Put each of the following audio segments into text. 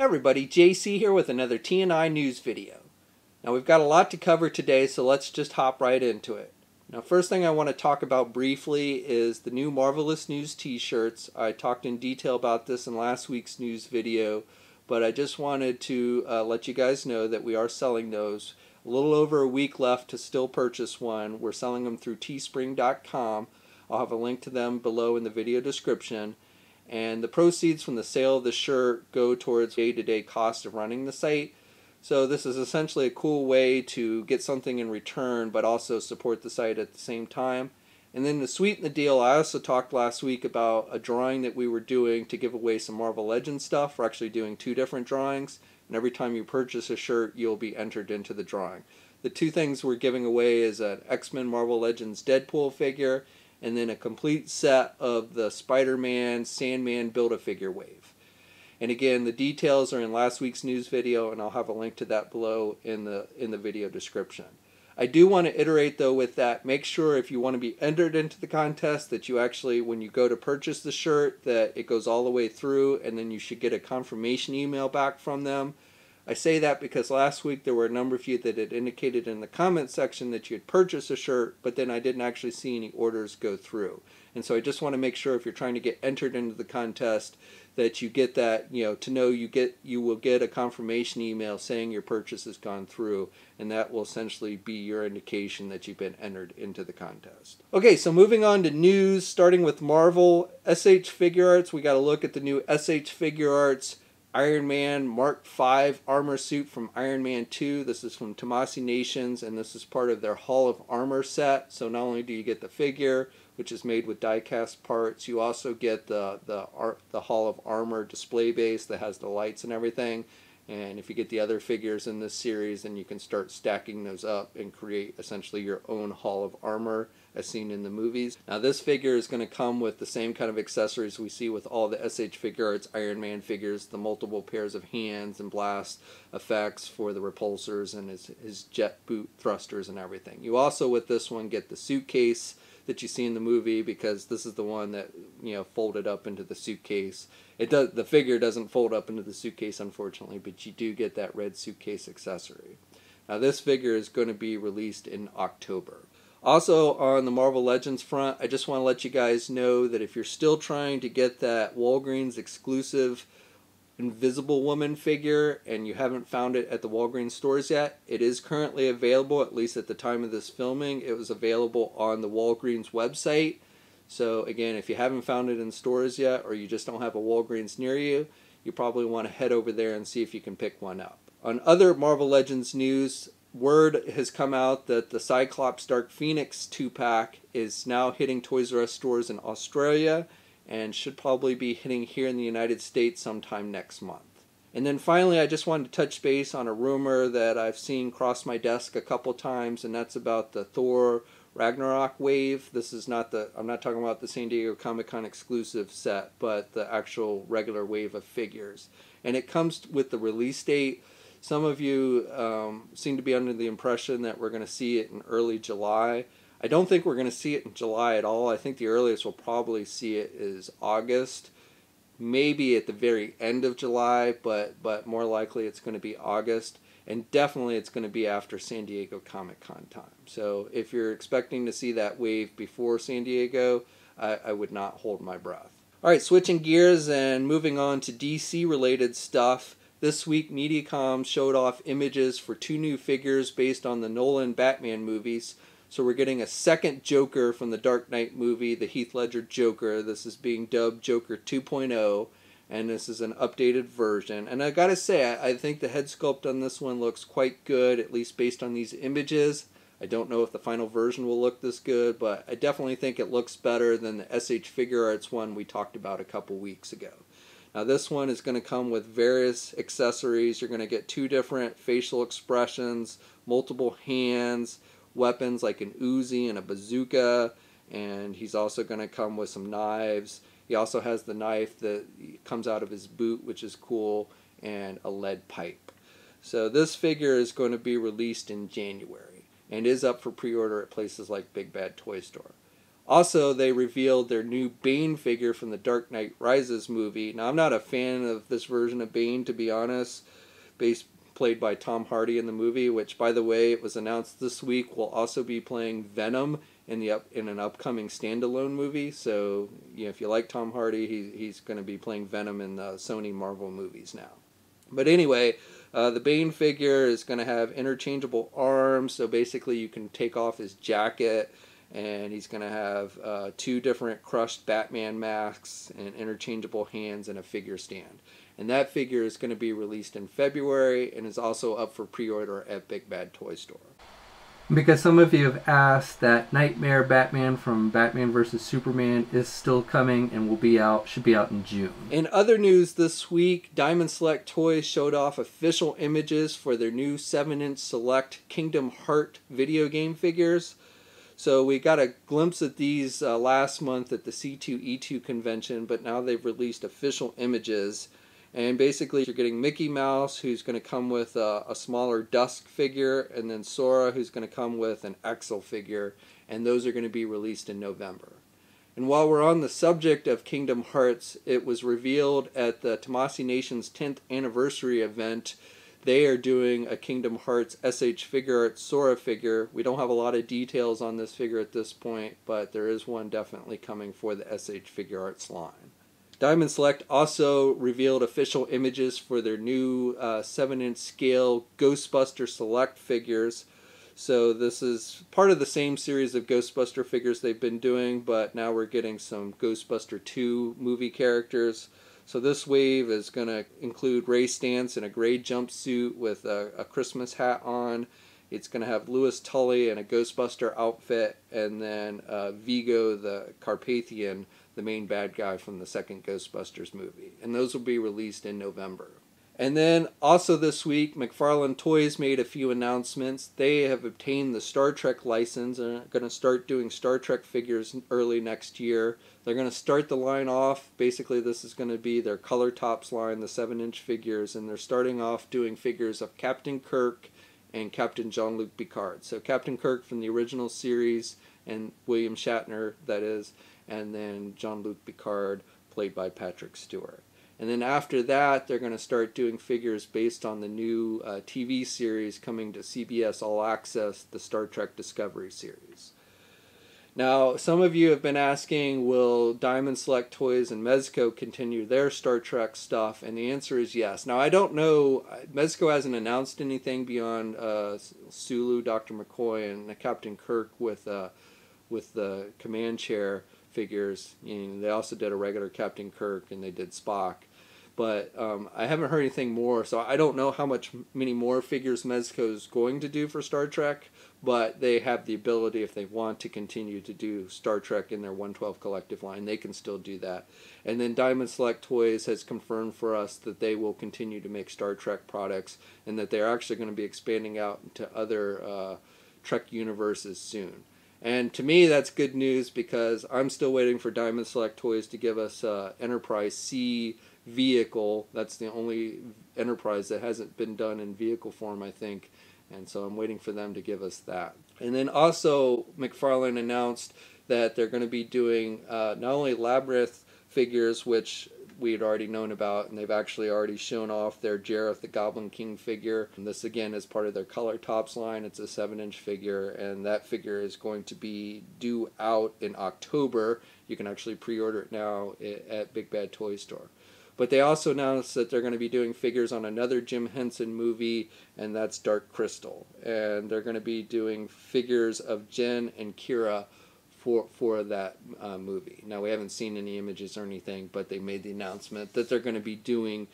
everybody, JC here with another TNI news video. Now we've got a lot to cover today, so let's just hop right into it. Now first thing I want to talk about briefly is the new Marvelous News t-shirts. I talked in detail about this in last week's news video, but I just wanted to let you guys know that we are selling those. A little over a week left to still purchase one. We're selling them through teespring.com. I'll have a link to them below in the video description. And the proceeds from the sale of the shirt go towards day-to-day cost of running the site. So this is essentially a cool way to get something in return but also support the site at the same time. And then to sweeten the deal, I also talked last week about a drawing that we were doing to give away some Marvel Legends stuff. We're actually doing 2 different drawings, and every time you purchase a shirt you'll be entered into the drawing. The 2 things we're giving away is an X-Men Marvel Legends Deadpool figure and then a complete set of the Spider-Man Sandman Build-A-Figure wave. And again, the details are in last week's news video, and I'll have a link to that below in the video description. I do want to iterate though with that, make sure if you want to be entered into the contest that you actually, when you go to purchase the shirt, that it goes all the way through, and then you should get a confirmation email back from them. I say that because last week there were a number of you that had indicated in the comment section that you had purchased a shirt, but then I didn't actually see any orders go through. And so I just want to make sure if you're trying to get entered into the contest that you get that, to know you will get a confirmation email saying your purchase has gone through, and that will essentially be your indication that you've been entered into the contest. Okay, so moving on to news, starting with Marvel SH Figuarts. We got to look at the new SH Figuarts Iron Man Mark V armor suit from Iron Man 2. This is from Tamashii Nations, and this is part of their Hall of Armor set. So not only do you get the figure, which is made with die-cast parts, you also get the Hall of Armor display base that has the lights and everything. And if you get the other figures in this series, then you can start stacking those up and create essentially your own Hall of Armor as seen in the movies. Now this figure is going to come with the same kind of accessories we see with all the SH Figuarts Iron Man figures, the multiple pairs of hands and blast effects for the repulsors and his jet boot thrusters and everything. You also with this one get the suitcase that you see in the movie, because this is the one that folded up into the suitcase. The figure doesn't fold up into the suitcase unfortunately, but you do get that red suitcase accessory. Now this figure is going to be released in October. Also on the Marvel Legends front, I just want to let you guys know that if you're still trying to get that Walgreens exclusive Invisible Woman figure and you haven't found it at the Walgreens stores yet, it is currently available, at least at the time of this filming. It was available on the Walgreens website. So again, if you haven't found it in stores yet, or you just don't have a Walgreens near you, you probably want to head over there and see if you can pick one up. On other Marvel Legends news, word has come out that the Cyclops Dark Phoenix 2-pack is now hitting Toys R Us stores in Australia, and should probably be hitting here in the United States sometime next month. And then finally, I just wanted to touch base on a rumor that I've seen cross my desk a couple times, and that's about the Thor Ragnarok wave. This is not I'm not talking about the San Diego Comic-Con exclusive set, but the actual regular wave of figures. And it comes with the release date. Some of you seem to be under the impression that we're going to see it in early July. I don't think we're going to see it in July at all. I think the earliest we'll probably see it is August, maybe at the very end of July, but more likely it's going to be August, and definitely it's going to be after San Diego Comic-Con time. So if you're expecting to see that wave before San Diego, I would not hold my breath. Alright, switching gears and moving on to DC related stuff. This week Mediacom showed off images for 2 new figures based on the Nolan Batman movies. So we're getting a second Joker from the Dark Knight movie, the Heath Ledger Joker. This is being dubbed Joker 2.0, and this is an updated version. And I gotta say, I think the head sculpt on this one looks quite good, at least based on these images. I don't know if the final version will look this good, but I definitely think it looks better than the SH Figuarts one we talked about a couple weeks ago. Now this one is going to come with various accessories. You're going to get 2 different facial expressions, multiple hands, weapons like an Uzi and a bazooka, and he's also going to come with some knives. He also has the knife that comes out of his boot, which is cool, and a lead pipe. So this figure is going to be released in January and is up for pre-order at places like Big Bad Toy Store. Also, they revealed their new Bane figure from the Dark Knight Rises movie. Now, I'm not a fan of this version of Bane, to be honest, played by Tom Hardy in the movie, which, by the way, it was announced this week will also be playing Venom in an upcoming standalone movie. So, if you like Tom Hardy, he's going to be playing Venom in the Sony Marvel movies now. But anyway, the Bane figure is going to have interchangeable arms, so basically you can take off his jacket, and he's going to have 2 different crushed Batman masks and interchangeable hands and a figure stand. And that figure is going to be released in February and is also up for pre-order at Big Bad Toy Store. Because some of you have asked, that Knightmare Batman from Batman vs. Superman is still coming and should be out in June. In other news this week, Diamond Select Toys showed off official images for their new 7-inch Select Kingdom Heart video game figures. So we got a glimpse at these last month at the C2E2 convention, but now they've released official images. And basically you're getting Mickey Mouse, who's going to come with a smaller Dusk figure, and then Sora, who's going to come with an Exel figure, and those are going to be released in November. And while we're on the subject of Kingdom Hearts, it was revealed at the Tamashii Nations 10th anniversary event. They are doing a Kingdom Hearts SH Figuarts Sora figure. We don't have a lot of details on this figure at this point, but there is one definitely coming for the SH Figuarts line. Diamond Select also revealed official images for their new 7-inch scale Ghostbusters Select figures. So this is part of the same series of Ghostbuster figures they've been doing, but now we're getting some Ghostbusters II movie characters. So this wave is going to include Ray Stantz in a gray jumpsuit with a Christmas hat on. It's going to have Louis Tully in a Ghostbuster outfit, and then Vigo the Carpathian, the main bad guy from the second Ghostbusters movie. And those will be released in November. And then also this week, McFarlane Toys made a few announcements. They have obtained the Star Trek license and are going to start doing Star Trek figures early next year. They're going to start the line off. Basically, this is going to be their Color Tops line, the 7-inch figures, and they're starting off doing figures of Captain Kirk and Captain Jean-Luc Picard. So Captain Kirk from the original series, and William Shatner, that is, and then Jean-Luc Picard, played by Patrick Stewart. And then after that, they're going to start doing figures based on the new TV series coming to CBS All Access, the Star Trek Discovery series. Now, some of you have been asking, will Diamond Select Toys and Mezco continue their Star Trek stuff? And the answer is yes. Now, I don't know, Mezco hasn't announced anything beyond Sulu, Dr. McCoy, and Captain Kirk with the command chair figures. They also did a regular Captain Kirk, and they did Spock. But I haven't heard anything more, so I don't know how many more figures Mezco is going to do for Star Trek, but they have the ability, if they want to continue to do Star Trek in their 112 Collective line, they can still do that. And then Diamond Select Toys has confirmed for us that they will continue to make Star Trek products, and that they're actually going to be expanding out into other Trek universes soon. And to me, that's good news, because I'm still waiting for Diamond Select Toys to give us Enterprise C vehicle. That's the only Enterprise that hasn't been done in vehicle form, I think. And so I'm waiting for them to give us that. And then also, McFarlane announced that they're going to be doing not only Labyrinth figures, which we had already known about, and they've actually already shown off their Jareth the Goblin King figure. And this again is part of their Color Tops line. It's a 7-inch figure, and that figure is going to be due out in October. You can actually pre-order it now at Big Bad Toy Store. But they also announced that they're going to be doing figures on another Jim Henson movie, and that's Dark Crystal. And they're going to be doing figures of Jen and Kira for that movie. Now, we haven't seen any images or anything, but they made the announcement that they're going to be doing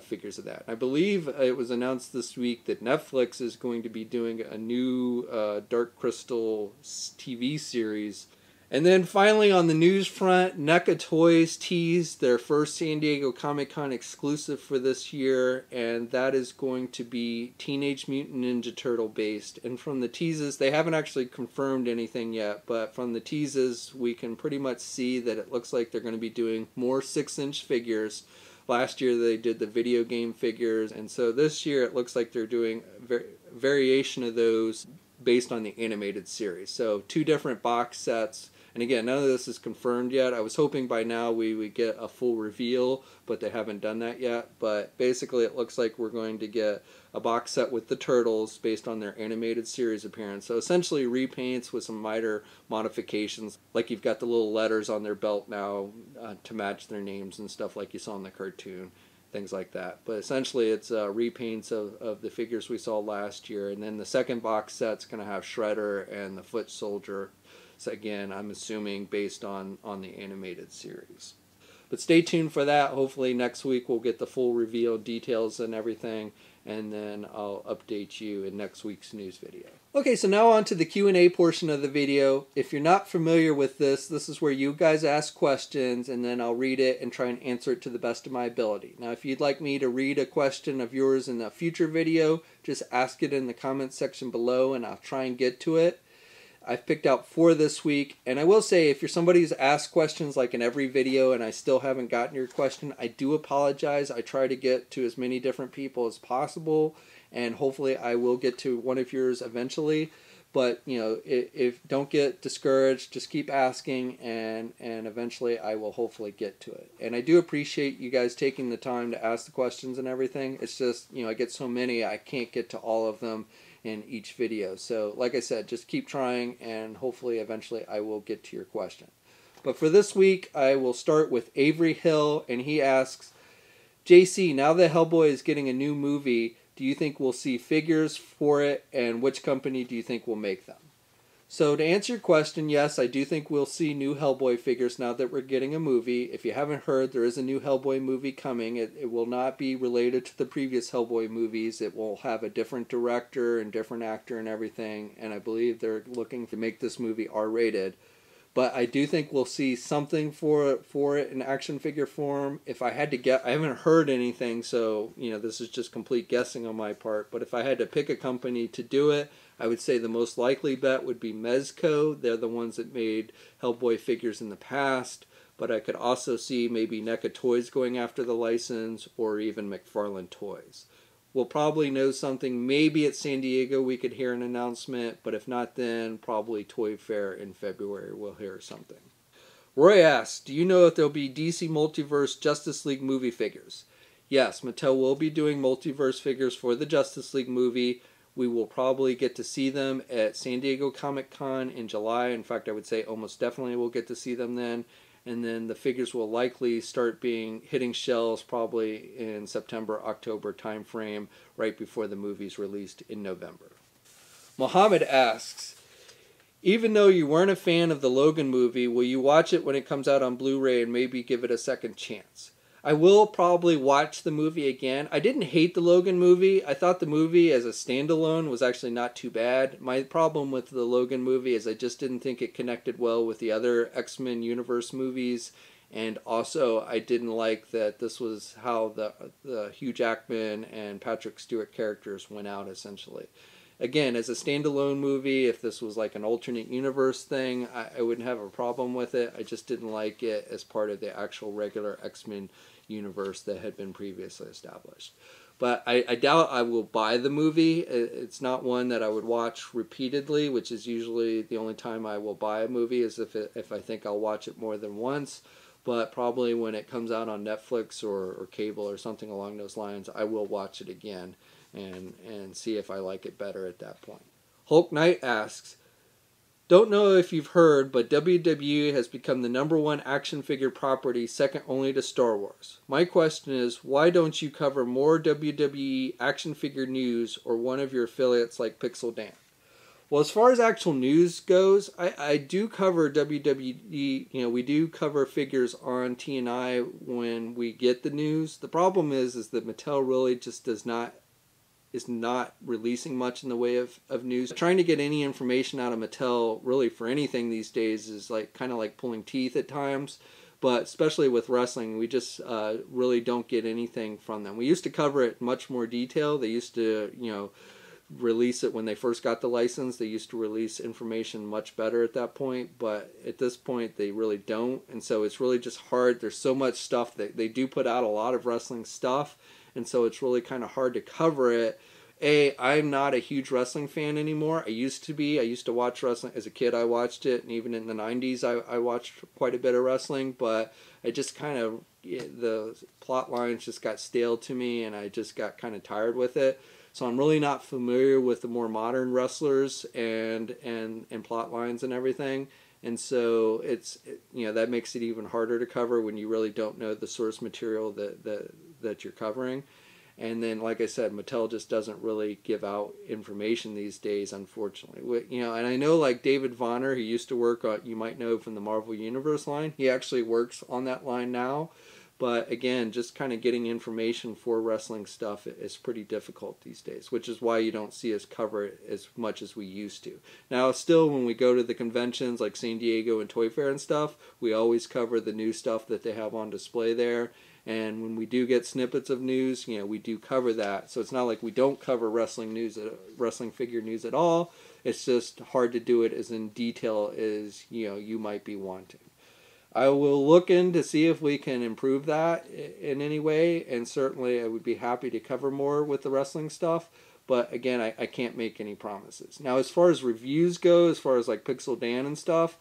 figures of that. I believe it was announced this week that Netflix is going to be doing a new Dark Crystal TV series. And then finally, on the news front, NECA Toys teased their first San Diego Comic-Con exclusive for this year, and that is going to be Teenage Mutant Ninja Turtle based. And from the teases, they haven't actually confirmed anything yet, but from the teases, we can pretty much see that it looks like they're going to be doing more 6-inch figures. Last year they did the video game figures, and so this year it looks like they're doing a variation of those based on the animated series. So 2 different box sets. And again, none of this is confirmed yet. I was hoping by now we would get a full reveal, but they haven't done that yet. But basically it looks like we're going to get a box set with the Turtles based on their animated series appearance. So essentially repaints with some minor modifications, like you've got the little letters on their belt now to match their names and stuff like you saw in the cartoon. Things like that. But essentially it's repaints of the figures we saw last year. And then the second box set's going to have Shredder and the Foot Soldier. So again, I'm assuming based on the animated series. But stay tuned for that. Hopefully next week we'll get the full reveal details and everything. And then I'll update you in next week's news video. Okay, so now on to the Q&A portion of the video. If you're not familiar with this is where you guys ask questions and then I'll read it and try and answer it to the best of my ability. Now, if you'd like me to read a question of yours in a future video, just ask it in the comments section below and I'll try and get to it. I've picked out 4 this week, and I will say if you're somebody who's asked questions like in every video and I still haven't gotten your question, I do apologize. I try to get to as many different people as possible, and hopefully I will get to one of yours eventually. But you know, if don't get discouraged, just keep asking, and eventually I will hopefully get to it. And I do appreciate you guys taking the time to ask the questions and everything. It's just, you know, I get so many I can't get to all of them in each video. So like I said, just keep trying and hopefully eventually I will get to your question. But for this week, I will start with Avery Hill, and he asks, JC, now that Hellboy is getting a new movie, do you think we'll see figures for it, and which company do you think will make them? So to answer your question, yes, I do think we'll see new Hellboy figures now that we're getting a movie. If you haven't heard, there is a new Hellboy movie coming. It will not be related to the previous Hellboy movies. It will have a different director and different actor and everything, and I believe they're looking to make this movie R-rated. But I do think we'll see something for it in action figure form. If I had to guess, I haven't heard anything, so you know, this is just complete guessing on my part. But if I had to pick a company to do it, I would say the most likely bet would be Mezco. They're the ones that made Hellboy figures in the past. But I could also see maybe NECA Toys going after the license, or even McFarlane Toys. We'll probably know something. Maybe at San Diego we could hear an announcement, but if not then, probably Toy Fair in February we'll hear something. Roy asks, do you know if there'll be DC Multiverse Justice League movie figures? Yes, Mattel will be doing multiverse figures for the Justice League movie. We will probably get to see them at San Diego Comic-Con in July. In fact, I would say almost definitely we'll get to see them then. And then the figures will likely start hitting shelves probably in September, October timeframe, right before the movie's released in November. Mohammed asks, even though you weren't a fan of the Logan movie, will you watch it when it comes out on Blu-ray and maybe give it a second chance? I will probably watch the movie again. I didn't hate the Logan movie. I thought the movie as a standalone was actually not too bad. My problem with the Logan movie is I just didn't think it connected well with the other X-Men universe movies. And also I didn't like that this was how the Hugh Jackman and Patrick Stewart characters went out essentially. Again, as a standalone movie, if this was like an alternate universe thing, I wouldn't have a problem with it. I just didn't like it as part of the actual regular X-Men universe that had been previously established. But I doubt I will buy the movie. It's not one that I would watch repeatedly, which is usually the only time I will buy a movie is if I think I'll watch it more than once. But probably when it comes out on Netflix or cable or something along those lines, I will watch it again and see if I like it better at that point. Hulk Knight asks, don't know if you've heard, but WWE has become the #1 action figure property, second only to Star Wars. My question is, why don't you cover more WWE action figure news or one of your affiliates like Pixel Dan? Well, as far as actual news goes, I do cover WWE, you know, we do cover figures on TNI when we get the news. The problem is that Mattel really just is not releasing much in the way of news. Trying to get any information out of Mattel really for anything these days is like kind of like pulling teeth at times, but especially with wrestling, we just really don't get anything from them. We used to cover it in much more detail. They used to, you know, release it when they first got the license. They used to release information much better at that point, but at this point they really don't, and so it's really just hard. There's so much stuff that they do put out, a lot of wrestling stuff, and so it's really kind of hard to cover it I'm not a huge wrestling fan anymore. I used to be. I used to watch wrestling. As a kid, I watched it, and even in the 90s, I watched quite a bit of wrestling, but I just kind of, the plot lines just got stale to me, and I just got kind of tired with it. So I'm really not familiar with the more modern wrestlers and plot lines and everything. And so it's, that makes it even harder to cover when you really don't know the source material that you're covering. And then, like I said, Mattel just doesn't really give out information these days, unfortunately. And I know, like, David Vonner, who used to work on, you might know from the Marvel Universe line, he actually works on that line now. But again, just kind of getting information for wrestling stuff is pretty difficult these days, which is why you don't see us cover it as much as we used to. Now, still, when we go to the conventions like San Diego and Toy Fair and stuff, we always cover the new stuff that they have on display there. And when we do get snippets of news, we do cover that. So it's not like we don't cover wrestling news, wrestling figure news at all. It's just hard to do it as in detail as you might be wanting. I will look in to see if we can improve that in any way, and certainly I would be happy to cover more with the wrestling stuff. But again, I can't make any promises. Now, as far as reviews go, as far as like Pixel Dan and stuff,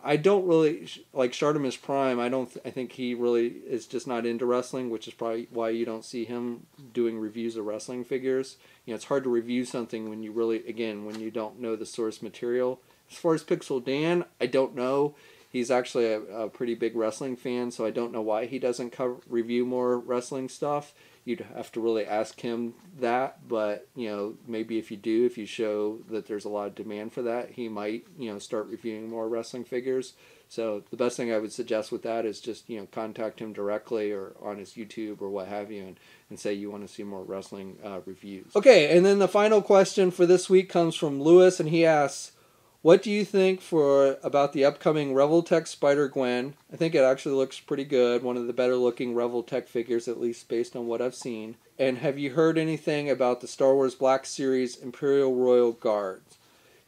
I don't really like Shartimus Prime. I think he really is just not into wrestling, which is probably why you don't see him doing reviews of wrestling figures. It's hard to review something when you when you don't know the source material. As far as Pixel Dan, I don't know. He's actually a pretty big wrestling fan, so I don't know why he doesn't review more wrestling stuff. You'd have to really ask him that, but maybe if you show that there's a lot of demand for that, he might start reviewing more wrestling figures. So the best thing I would suggest with that is just contact him directly or on his YouTube or what have you, and say you want to see more wrestling reviews. Okay, and then the final question for this week comes from Lewis, and he asks, what do you think about the upcoming Revoltech Spider-Gwen? I think it actually looks pretty good. One of the better looking Revoltech figures, at least based on what I've seen. And have you heard anything about the Star Wars Black Series Imperial Royal Guards?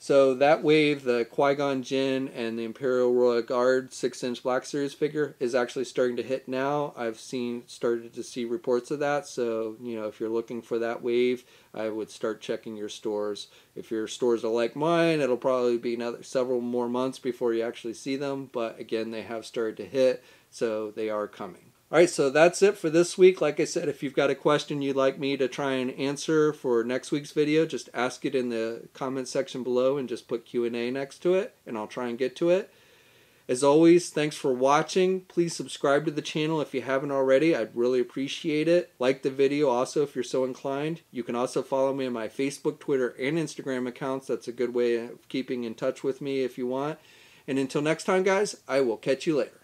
So that wave, the Qui-Gon Jinn and the Imperial Royal Guard 6-inch Black Series figure is actually starting to hit now. I've started to see reports of that. So, if you're looking for that wave, I would start checking your stores. If your stores are like mine, it'll probably be several more months before you actually see them. But again, they have started to hit, so they are coming. Alright, so that's it for this week. Like I said, if you've got a question you'd like me to try and answer for next week's video, just ask it in the comment section below and just put Q&A next to it, and I'll try and get to it. As always, thanks for watching. Please subscribe to the channel if you haven't already. I'd really appreciate it. Like the video also if you're so inclined. You can also follow me on my Facebook, Twitter, and Instagram accounts. That's a good way of keeping in touch with me if you want. And until next time, guys, I will catch you later.